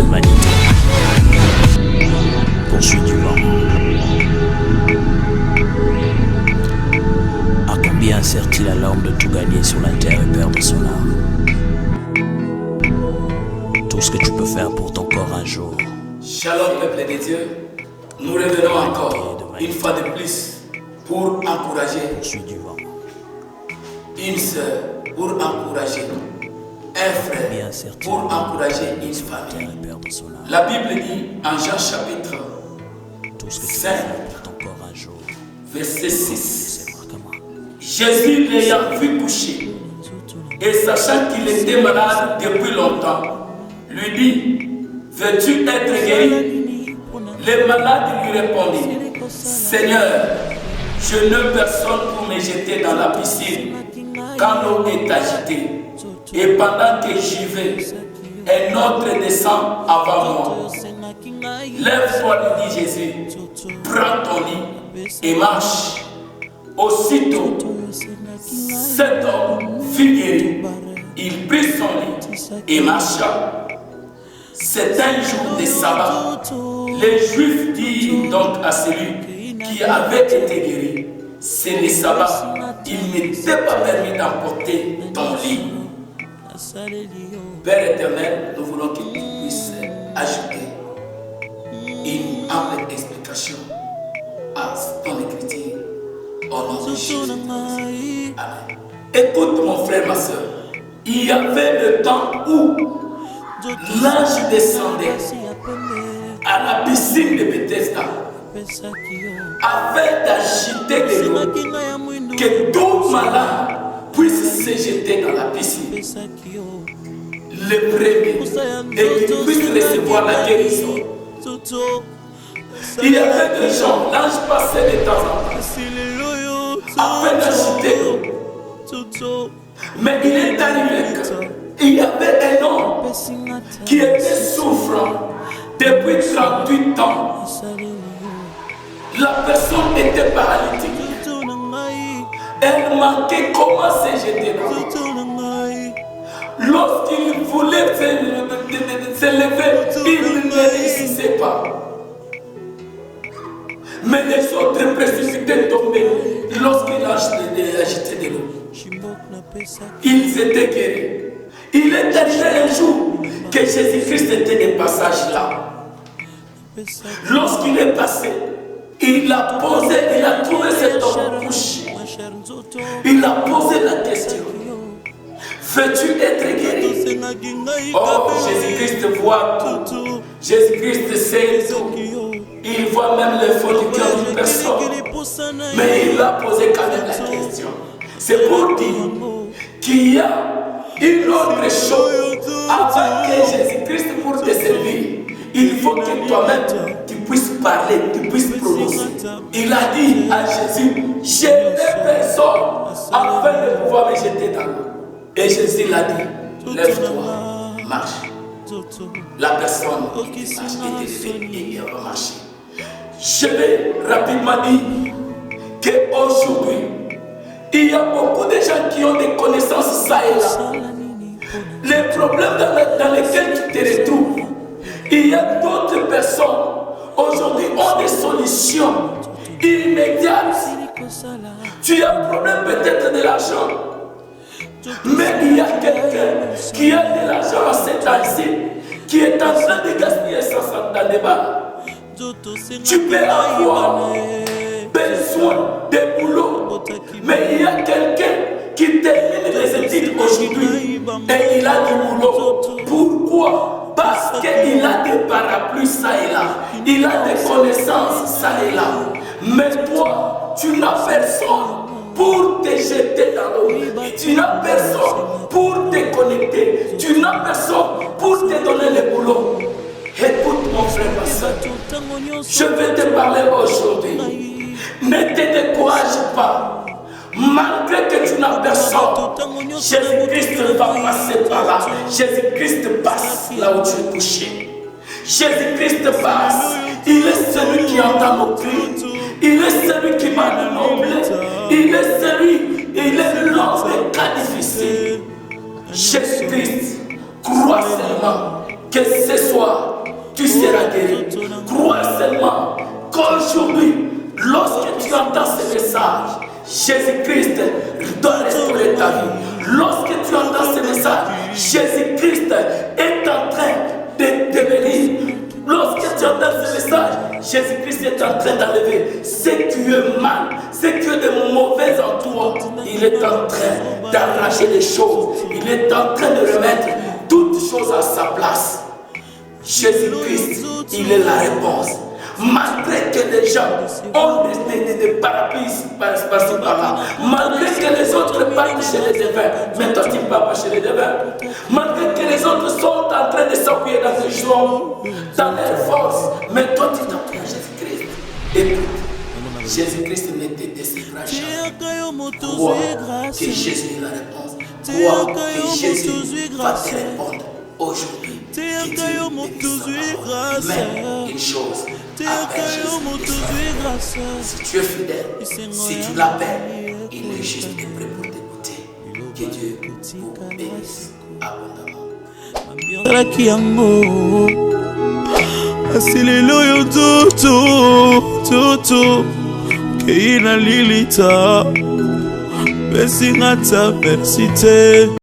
l'humanité poursuit du vent. À combien sert-il à l'homme de tout gagner sur la terre et perdre son âme? Tout ce que tu peux faire pour ton corps un jour. Shalom peuple de Dieu, nous revenons encore une fois de plus pour encourager du vent. Une sœur, pour encourager un frère, pour encourager une famille. La Bible dit en Jean chapitre 5, verset 6, Jésus l'ayant vu coucher et sachant qu'il était malade depuis longtemps, lui dit, veux-tu être guéri? Le malade lui répondit, Seigneur, je n'ai personne pour me jeter dans la piscine quand l'eau est agitée. Et pendant que j'y vais, un autre descend avant moi. Lève-toi, lui dit Jésus, prends ton lit et marche. Aussitôt, cet homme fut guéri. Il prit son lit et marcha. C'est un jour de sabbat. Les Juifs dirent donc à celui qui avait été guéri, c'est le sabbat. Il n'était pas permis d'emporter ton lit. Père éternel, nous voulons que tu puisses ajouter une ample explication à ton écriture au nom de Jésus. Amen. Écoute mon frère, ma soeur. Il y avait le temps où l'ange descendait à la piscine de Bethesda afin d'agiter de l'eau, que tout malade puisse se jeter dans la piscine. Le premier, et qu'il puisse recevoir la guérison. Il y avait des gens, l'ange passait de temps en temps afin d'agiter l'eau. Mais il est arrivé qu'il y avait un homme qui était souffrant depuis 38 ans. La personne était paralytique. Elle manquait comment se jeter dans l'eau. Lorsqu'il voulait se lever, il ne réussissait pas. Mais les autres précipitaient tomber lorsqu'il agitait de l'eau. Ils étaient guéris. Il est arrivé un jour que Jésus-Christ était de passage là. Lorsqu'il est passé, il a posé, il a trouvé cet homme couché. Il a posé la question, veux-tu être guéri? Oh, Jésus-Christ voit tout. Jésus-Christ sait tout. Il voit même le fond du cœur d'une personne. Mais il a posé quand même la question. C'est pour dire qu'il y a une autre chose. Avant que Jésus-Christ pour te servir, il faut que toi-même tu puisses parler, tu puisses prononcer. Il a dit à Jésus, je n'ai personne afin de pouvoir me jeter dans l'eau. Et Jésus l'a dit, lève-toi, marche. La personne qui marche était levée et il a marché. Je vais rapidement dire qu'aujourd'hui, il y a beaucoup de gens qui ont des connaissances ça et là. Les problèmes dans lesquels tu te retrouves, il y a d'autres personnes aujourd'hui ont des solutions immédiates. Tu as un problème peut-être de l'argent, mais il y a quelqu'un qui a de l'argent à cet temps-ci, qui est en train de gaspiller ça dans des bars. Tu peux avoir besoin de boulot, mais il y a quelqu'un qui termine les études aujourd'hui et il a du boulot. Pourquoi? Parce qu'il a des parapluies ça et là, il a des connaissances ça et là. Mais toi, tu n'as personne pour te jeter dans l'eau. Tu n'as personne pour te connecter. Tu n'as personne pour te donner le boulot. Écoute mon frère, ma soeur, je vais te parler aujourd'hui. Ne te décourage pas. Malgré que tu n'as personne, Jésus-Christ va passer par là. Jésus-Christ passe là où tu es couché. Jésus-Christ passe. Il est celui qui entend nos cris. Il est celui qui va nous combler. Il est celui, il est l'homme des cas difficiles. Jésus-Christ, crois seulement que ce soir, tu seras guéri. Crois seulement qu'aujourd'hui, lorsque tu entends ce message, Jésus-Christ doit restaurer ta vie. Lorsque tu entends ce message, Jésus-Christ est en train de te bénir. Lorsque tu entends ce message, Jésus-Christ est en train d'enlever ce qui est mal, ce qui est de mauvais en toi. Il est en train d'arracher les choses. Il est en train de remettre toutes choses à sa place. Jésus-Christ, il est la réponse. Malgré que les gens ont des parapluies par-ci par-là, malgré que les autres partent chez les devins, mais toi tu ne pars pas chez les devins. Malgré que les autres sont en train de s'appuyer dans les jours, dans leur force, mais toi tu t'appuies à Jésus-Christ. Écoute, Jésus-Christ ne te décevra jamais. Crois que Jésus est la réponse. Crois que Jésus va te répondre aujourd'hui. Que Dieu te mais une chose, après Jésus, si tu es fidèle, si tu l'appelles, il est juste et prêt pour t'écouter. Que Dieu vous bénisse abondamment. Asilelo tutu keina lilita besinga ta versite.